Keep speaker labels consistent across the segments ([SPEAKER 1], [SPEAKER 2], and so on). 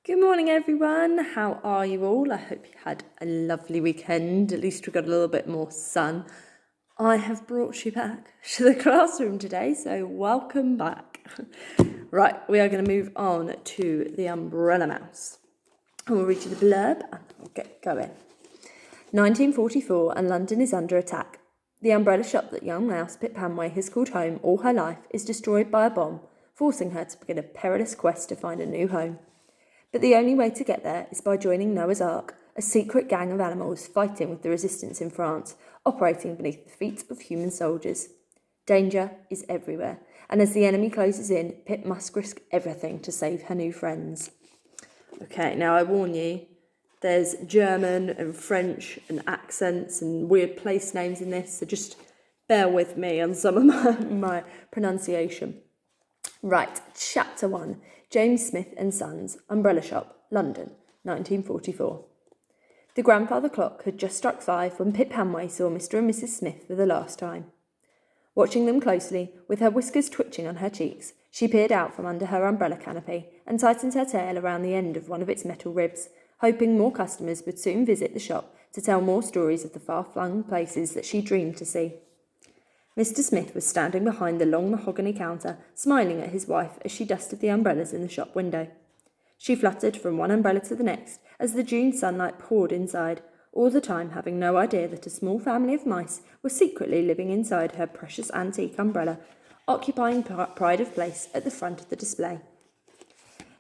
[SPEAKER 1] Good morning, everyone. How are you all? I hope you had a lovely weekend. At least we got a little bit more sun. I have brought you back to the classroom today, so welcome back. Right, we are going to move on to the Umbrella Mouse. And we'll read you the blurb and we'll get going. 1944 and London is under attack. The umbrella shop that young mouse Pip Hamway has called home all her life is destroyed by a bomb, forcing her to begin a perilous quest to find a new home. But the only way to get there is by joining Noah's Ark, a secret gang of animals fighting with the resistance in France, operating beneath the feet of human soldiers. Danger is everywhere, and as the enemy closes in, Pip must risk everything to save her new friends. Okay, now I warn you, there's German and French and accents and weird place names in this, so just bear with me on some of my pronunciation. Right, Chapter 1, James Smith and Sons, Umbrella Shop, London, 1944. The grandfather clock had just struck 5 when Pip Hamway saw Mr. and Mrs. Smith for the last time. Watching them closely, with her whiskers twitching on her cheeks, she peered out from under her umbrella canopy and tightened her tail around the end of one of its metal ribs, hoping more customers would soon visit the shop to tell more stories of the far-flung places that she dreamed to see. Mr. Smith was standing behind the long mahogany counter, smiling at his wife as she dusted the umbrellas in the shop window. She fluttered from one umbrella to the next as the June sunlight poured inside, all the time having no idea that a small family of mice were secretly living inside her precious antique umbrella, occupying pride of place at the front of the display.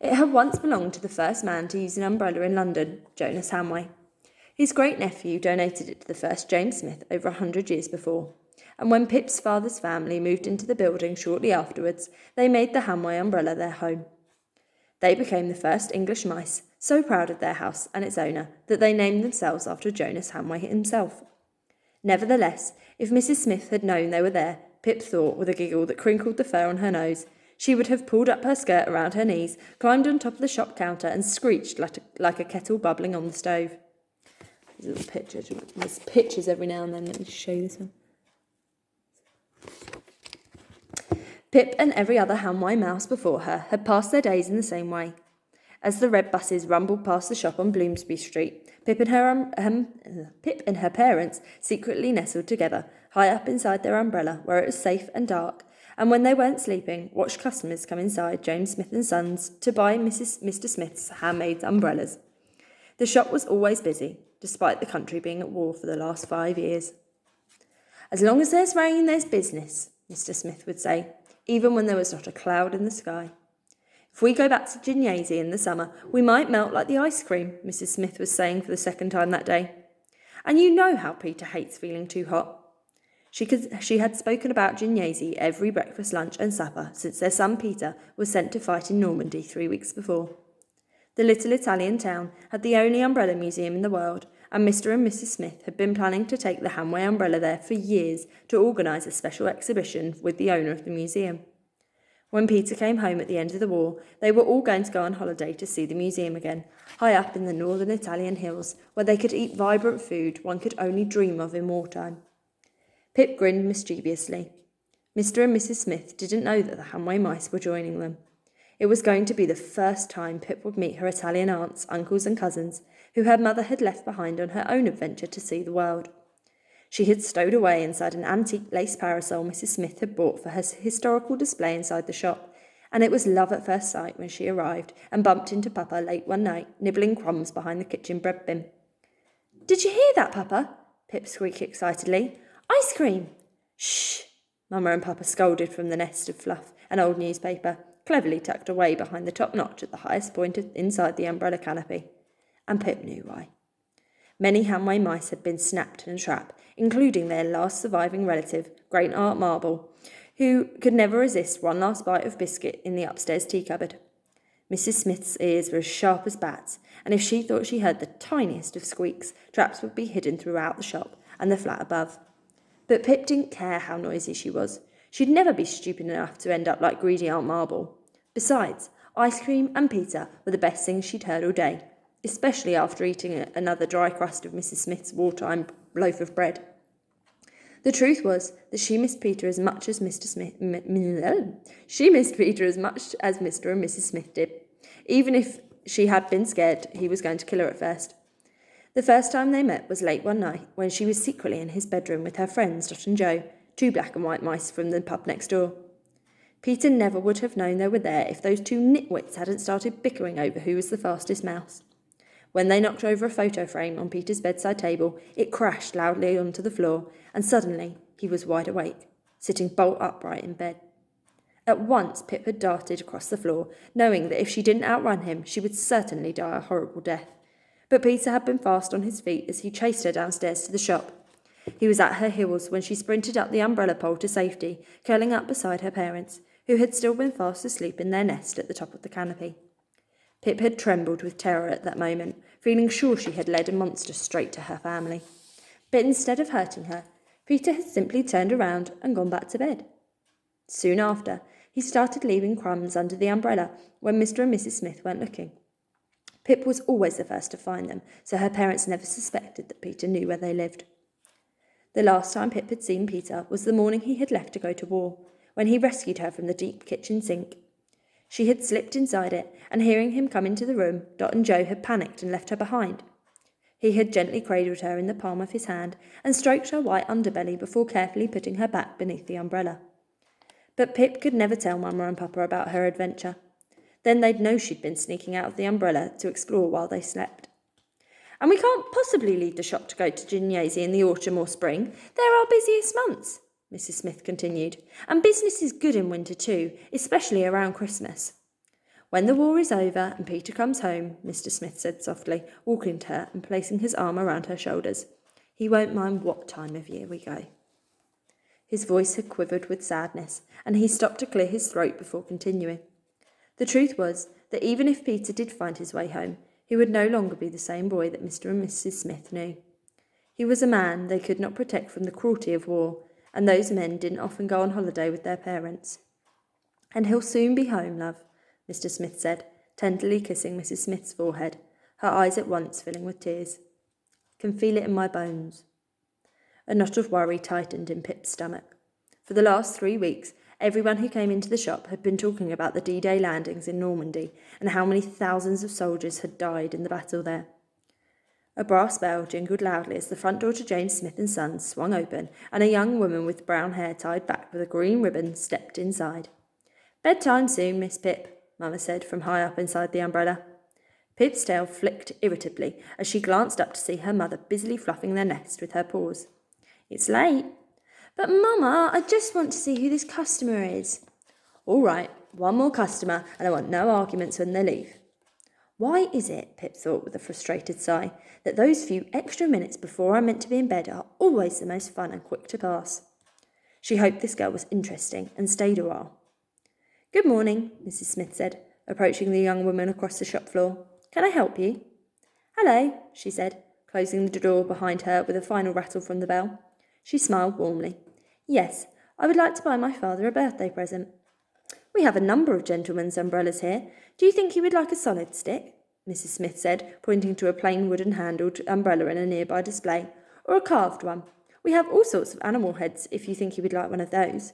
[SPEAKER 1] It had once belonged to the first man to use an umbrella in London, Jonas Hamway. His great-nephew donated it to the first James Smith over 100 years before, and when Pip's father's family moved into the building shortly afterwards, they made the Hamway umbrella their home. They became the first English mice, so proud of their house and its owner that they named themselves after Jonas Hamway himself. Nevertheless, if Mrs. Smith had known they were there, Pip thought, with a giggle that crinkled the fur on her nose, she would have pulled up her skirt around her knees, climbed on top of the shop counter and screeched like a kettle bubbling on the stove. There's little pictures. There's pictures every now and then. Let me just show you this one. Pip and every other Hamway mouse before her had passed their days in the same way. As the red buses rumbled past the shop on Bloomsbury Street, Pip and her parents secretly nestled together, high up inside their umbrella, where it was safe and dark, and when they weren't sleeping, watched customers come inside James Smith and Sons to buy Mr. Smith's handmade umbrellas. The shop was always busy, despite the country being at war for the last 5 years. "As long as there's rain, there's business," Mr. Smith would say, even when there was not a cloud in the sky. "If we go back to Gymnasium in the summer, we might melt like the ice cream," Mrs. Smith was saying for the second time that day. "And you know how Peter hates feeling too hot." She had spoken about Gymnasium every breakfast, lunch and supper since their son Peter was sent to fight in Normandy 3 weeks before. The little Italian town had the only umbrella museum in the world, and Mr. and Mrs. Smith had been planning to take the Hamway umbrella there for years to organise a special exhibition with the owner of the museum. When Peter came home at the end of the war, they were all going to go on holiday to see the museum again, high up in the northern Italian hills, where they could eat vibrant food one could only dream of in wartime. Pip grinned mischievously. Mr. and Mrs. Smith didn't know that the Hamway mice were joining them. It was going to be the first time Pip would meet her Italian aunts, uncles and cousins, who her mother had left behind on her own adventure to see the world. She had stowed away inside an antique lace parasol Mrs. Smith had bought for her historical display inside the shop, and it was love at first sight when she arrived and bumped into Papa late one night, nibbling crumbs behind the kitchen bread bin. "Did you hear that, Papa?" Pip squeaked excitedly. "Ice cream!" "Shh!" Mama and Papa scolded from the nest of fluff, an old newspaper, cleverly tucked away behind the top notch at the highest point inside the umbrella canopy. And Pip knew why. Many Hamway mice had been snapped in a trap, including their last surviving relative, Great Aunt Marble, who could never resist one last bite of biscuit in the upstairs tea cupboard. Mrs. Smith's ears were as sharp as bats, and if she thought she heard the tiniest of squeaks, traps would be hidden throughout the shop and the flat above. But Pip didn't care how noisy she was. She'd never be stupid enough to end up like greedy Aunt Marble. Besides, ice cream and pizza were the best things she'd heard all day, especially after eating another dry crust of Mrs. Smith's wartime loaf of bread. The truth was that she missed Peter as much as Mr. Smith. She missed Peter as much as Mr. and Mrs. Smith did, even if she had been scared he was going to kill her at first. The first time they met was late one night when she was secretly in his bedroom with her friends Dot and Joe, two black and white mice from the pub next door. Peter never would have known they were there if those two nitwits hadn't started bickering over who was the fastest mouse. When they knocked over a photo frame on Peter's bedside table, it crashed loudly onto the floor, and suddenly he was wide awake, sitting bolt upright in bed. At once Pip had darted across the floor, knowing that if she didn't outrun him, she would certainly die a horrible death. But Peter had been fast on his feet as he chased her downstairs to the shop. He was at her heels when she sprinted up the umbrella pole to safety, curling up beside her parents, who had still been fast asleep in their nest at the top of the canopy. Pip had trembled with terror at that moment, feeling sure she had led a monster straight to her family. But instead of hurting her, Peter had simply turned around and gone back to bed. Soon after, he started leaving crumbs under the umbrella when Mr. and Mrs. Smith weren't looking. Pip was always the first to find them, so her parents never suspected that Peter knew where they lived. The last time Pip had seen Peter was the morning he had left to go to war, when he rescued her from the deep kitchen sink. She had slipped inside it, and hearing him come into the room, Dot and Joe had panicked and left her behind. He had gently cradled her in the palm of his hand and stroked her white underbelly before carefully putting her back beneath the umbrella. But Pip could never tell Mama and Papa about her adventure. Then they'd know she'd been sneaking out of the umbrella to explore while they slept. And we can't possibly leave the shop to go to Gymnasium in the autumn or spring. They're our busiest months, Mrs. Smith continued. And business is good in winter too, especially around Christmas. When the war is over and Peter comes home, Mr. Smith said softly, walking to her and placing his arm around her shoulders, he won't mind what time of year we go. His voice had quivered with sadness, and he stopped to clear his throat before continuing. The truth was that even if Peter did find his way home, he would no longer be the same boy that Mr. and Mrs. Smith knew. He was a man they could not protect from the cruelty of war, and those men didn't often go on holiday with their parents. And he'll soon be home, love, Mr. Smith said, tenderly kissing Mrs. Smith's forehead, her eyes at once filling with tears. Can feel it in my bones. A knot of worry tightened in Pip's stomach. For the last 3 weeks, everyone who came into the shop had been talking about the D-Day landings in Normandy and how many thousands of soldiers had died in the battle there. A brass bell jingled loudly as the front door to James Smith and Sons swung open, and a young woman with brown hair tied back with a green ribbon stepped inside. Bedtime soon, Miss Pip, Mama said from high up inside the umbrella. Pip's tail flicked irritably as she glanced up to see her mother busily fluffing their nest with her paws. It's late. But, Mama, I just want to see who this customer is. All right, one more customer, and I want no arguments when they leave. Why is it, Pip thought with a frustrated sigh, that those few extra minutes before I'm meant to be in bed are always the most fun and quick to pass? She hoped this girl was interesting and stayed a while. Good morning, Mrs. Smith said, approaching the young woman across the shop floor. Can I help you? Hello, she said, closing the door behind her with a final rattle from the bell. She smiled warmly. Yes, I would like to buy my father a birthday present. We have a number of gentlemen's umbrellas here. Do you think he would like a solid stick? Mrs. Smith said, pointing to a plain wooden-handled umbrella in a nearby display, or a carved one. We have all sorts of animal heads, if you think he would like one of those.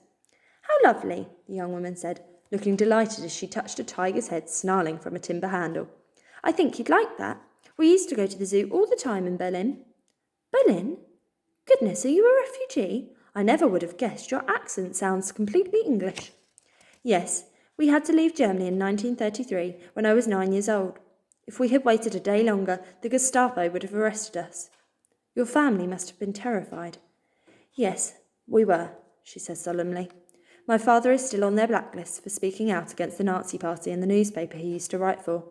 [SPEAKER 1] How lovely, the young woman said, looking delighted as she touched a tiger's head snarling from a timber handle. I think he'd like that. We used to go to the zoo all the time in Berlin. Berlin? Goodness, are you a refugee? I never would have guessed. Your accent sounds completely English. Yes, we had to leave Germany in 1933 when I was 9 years old. If we had waited a day longer, the Gestapo would have arrested us. Your family must have been terrified. Yes, we were, she said solemnly. My father is still on their blacklist for speaking out against the Nazi Party in the newspaper he used to write for.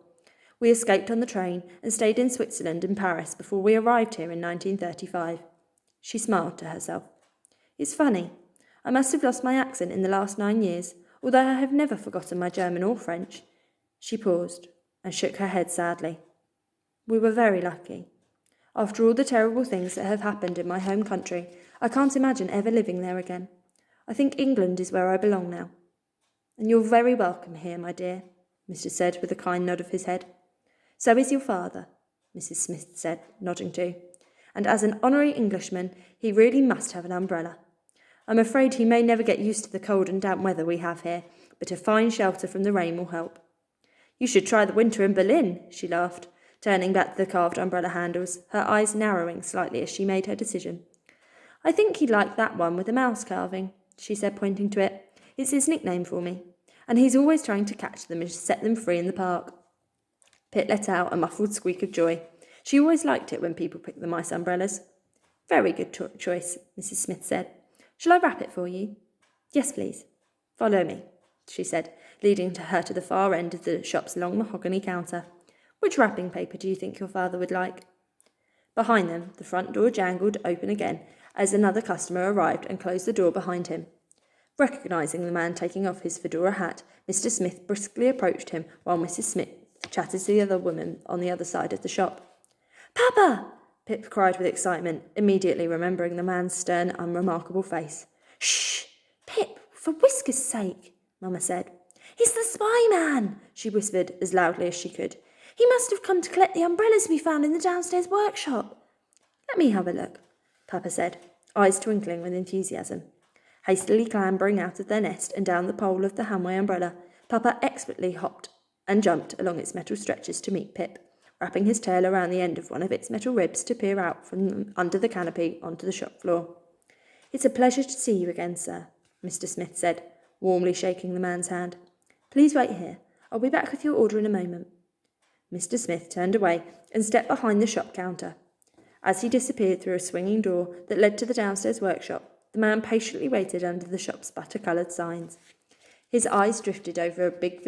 [SPEAKER 1] We escaped on the train and stayed in Switzerland and Paris before we arrived here in 1935. She smiled to herself. It's funny. I must have lost my accent in the last 9 years, although I have never forgotten my German or French. She paused and shook her head sadly. We were very lucky. After all the terrible things that have happened in my home country, I can't imagine ever living there again. I think England is where I belong now. And you're very welcome here, my dear, Mr. said with a kind nod of his head. So is your father, Mrs. Smith said, nodding too. And as an honorary Englishman, he really must have an umbrella. I'm afraid he may never get used to the cold and damp weather we have here, but a fine shelter from the rain will help. You should try the winter in Berlin, she laughed, turning back to the carved umbrella handles, her eyes narrowing slightly as she made her decision. I think he'd like that one with the mouse carving, she said, pointing to it. It's his nickname for me. And he's always trying to catch them and set them free in the park. Pip let out a muffled squeak of joy. She always liked it when people picked the mice umbrellas. Very good choice, Mrs. Smith said. Shall I wrap it for you? Yes, please. Follow me, she said, leading her to the far end of the shop's long mahogany counter. Which wrapping paper do you think your father would like? Behind them, the front door jangled open again as another customer arrived and closed the door behind him. Recognising the man taking off his fedora hat, Mr. Smith briskly approached him while Mrs. Smith chatted to the other woman on the other side of the shop. Papa! Pip cried with excitement, immediately remembering the man's stern, unremarkable face. Shh! Pip, for Whisker's sake, Mamma said. He's the spy man, she whispered as loudly as she could. He must have come to collect the umbrellas we found in the downstairs workshop. Let me have a look, Papa said, eyes twinkling with enthusiasm. Hastily clambering out of their nest and down the pole of the Hanway umbrella, Papa expertly hopped and jumped along its metal stretchers to meet Pip, wrapping his tail around the end of one of its metal ribs to peer out from under the canopy onto the shop floor. It's a pleasure to see you again, sir, Mr. Smith said, warmly shaking the man's hand. Please wait here. I'll be back with your order in a moment. Mr. Smith turned away and stepped behind the shop counter. As he disappeared through a swinging door that led to the downstairs workshop, the man patiently waited under the shop's butter-coloured signs. His eyes drifted over big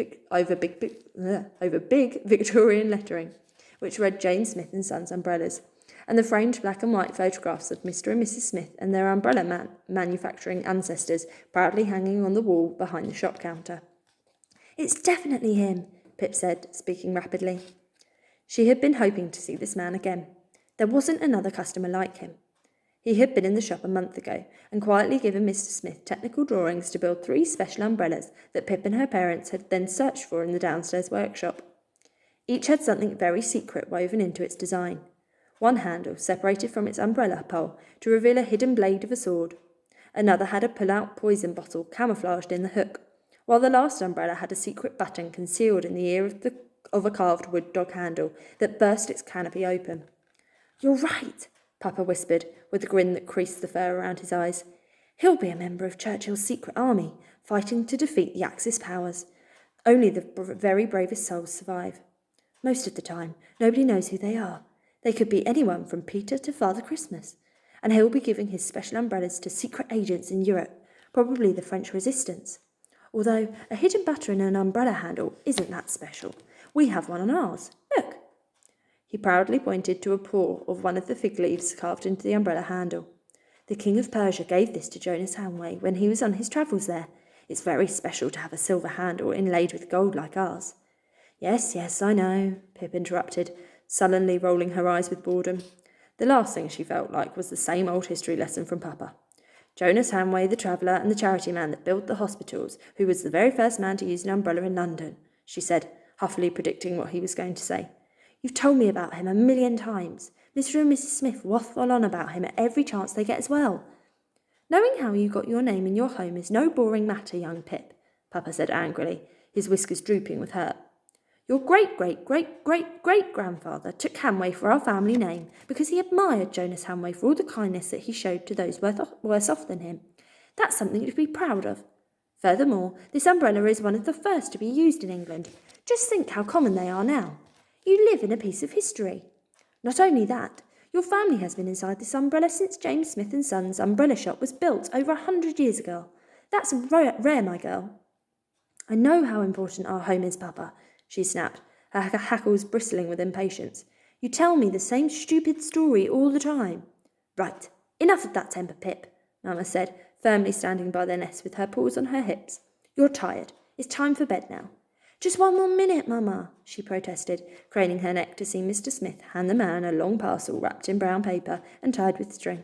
[SPEAKER 1] Victorian lettering, which read Jane Smith and Sons Umbrellas, and the framed black and white photographs of Mr. and Mrs. Smith and their umbrella manufacturing ancestors proudly hanging on the wall behind the shop counter. It's definitely him, Pip said, speaking rapidly. She had been hoping to see this man again. There wasn't another customer like him. He had been in the shop a month ago and quietly given Mr. Smith technical drawings to build 3 special umbrellas that Pip and her parents had then searched for in the downstairs workshop. Each had something very secret woven into its design. One handle separated from its umbrella pole to reveal a hidden blade of a sword. Another had a pull-out poison bottle camouflaged in the hook, while the last umbrella had a secret button concealed in the ear of a carved wood dog handle that burst its canopy open. You're right, Papa whispered, with a grin that creased the fur around his eyes. He'll be a member of Churchill's secret army, fighting to defeat the Axis powers. Only the very bravest souls survive. Most of the time, nobody knows who they are. They could be anyone from Peter to Father Christmas. And he'll be giving his special umbrellas to secret agents in Europe, probably the French resistance. Although a hidden button in an umbrella handle isn't that special. We have one on ours. Look. He proudly pointed to a paw of one of the fig leaves carved into the umbrella handle. The King of Persia gave this to Jonas Hanway when he was on his travels there. It's very special to have a silver handle inlaid with gold like ours. Yes, I know, Pip interrupted, sullenly rolling her eyes with boredom. The last thing she felt like was the same old history lesson from Papa. Jonas Hanway, the traveller and the charity man that built the hospitals, who was the very first man to use an umbrella in London, she said, huffily predicting what he was going to say. You've told me about him 1,000,000 times. Mr. and Mrs. Smith waffle on about him at every chance they get as well. Knowing how you got your name in your home is no boring matter, young Pip, Papa said angrily, his whiskers drooping with hurt. Your great-great-great-great-great-grandfather took Hanway for our family name because he admired Jonas Hanway for all the kindness that he showed to those worse off than him. That's something to be proud of. Furthermore, this umbrella is one of the first to be used in England. Just think how common they are now. You live in a piece of history. Not only that, your family has been inside this umbrella since James Smith and Sons umbrella shop was built over 100 years ago. That's rare, my girl. I know how important our home is, Papa, she snapped, her hackles bristling with impatience. You tell me the same stupid story all the time. Right, enough of that temper, Pip, Mamma said, firmly standing by their nest with her paws on her hips. You're tired. It's time for bed now. Just 1 more minute, Mamma, she protested, craning her neck to see Mr. Smith hand the man a long parcel wrapped in brown paper and tied with string.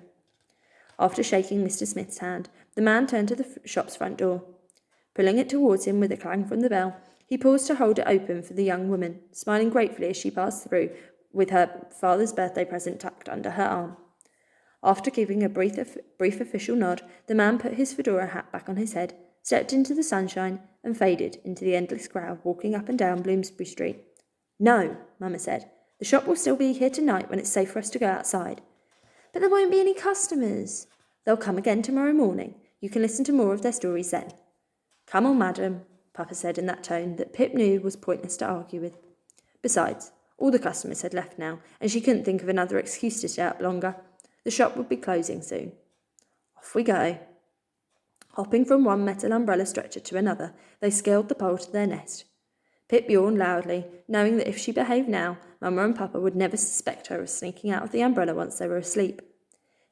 [SPEAKER 1] After shaking Mr. Smith's hand, the man turned to the shop's front door. Pulling it towards him with a clang from the bell, he paused to hold it open for the young woman, smiling gratefully as she passed through, with her father's birthday present tucked under her arm. After giving a brief official nod, the man put his fedora hat back on his head, stepped into the sunshine, and faded into the endless crowd walking up and down Bloomsbury Street. No, Mama said. The shop will still be here tonight when it's safe for us to go outside. But there won't be any customers. They'll come again tomorrow morning. You can listen to more of their stories then. Come on, madam, Papa said in that tone that Pip knew was pointless to argue with. Besides, all the customers had left now, and she couldn't think of another excuse to stay up longer. The shop would be closing soon. Off we go. Hopping from one metal umbrella stretcher to another, they scaled the pole to their nest. Pip yawned loudly, knowing that if she behaved now, Mama and Papa would never suspect her of sneaking out of the umbrella once they were asleep.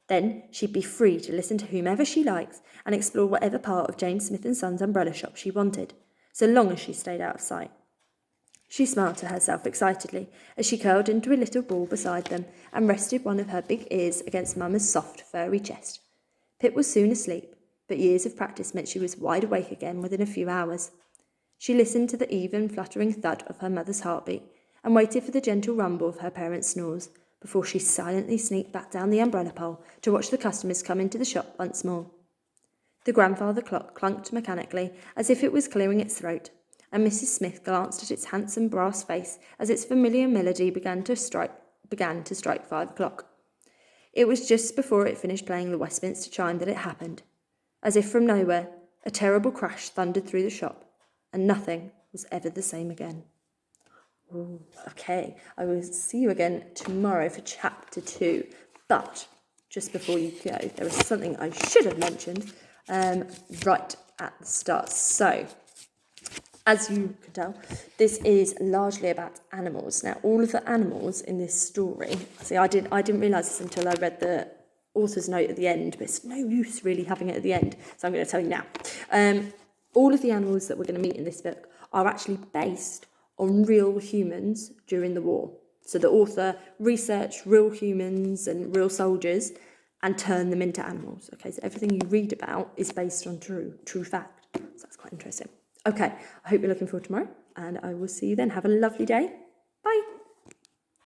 [SPEAKER 1] Then she'd be free to listen to whomever she likes and explore whatever part of James Smith & Son's umbrella shop she wanted, so long as she stayed out of sight. She smiled to herself excitedly as she curled into a little ball beside them and rested one of her big ears against Mama's soft, furry chest. Pip was soon asleep, but years of practice meant she was wide awake again within a few hours. She listened to the even, fluttering thud of her mother's heartbeat and waited for the gentle rumble of her parents' snores before she silently sneaked back down the umbrella pole to watch the customers come into the shop once more. The grandfather clock clunked mechanically as if it was clearing its throat, and Mrs. Smith glanced at its handsome brass face as its familiar melody began to strike 5 o'clock. It was just before it finished playing the Westminster chime that it happened. As if from nowhere, a terrible crash thundered through the shop, and nothing was ever the same again. Ooh, okay, I will see you again tomorrow for chapter 2. But just before you go, there was something I should have mentioned right at the start. So, as you can tell, this is largely about animals. Now, all of the animals in this story, see, I didn't realise this until I read the author's note at the end, but it's no use really having it at the end, so I'm going to tell you now. All of the animals that we're going to meet in this book are actually based on real humans during the war. So the author researched real humans and real soldiers and turned them into animals. Okay, so everything you read about is based on true fact. So that's quite interesting. Okay, I hope you're looking forward to tomorrow, and I will see you then. Have a lovely day. Bye.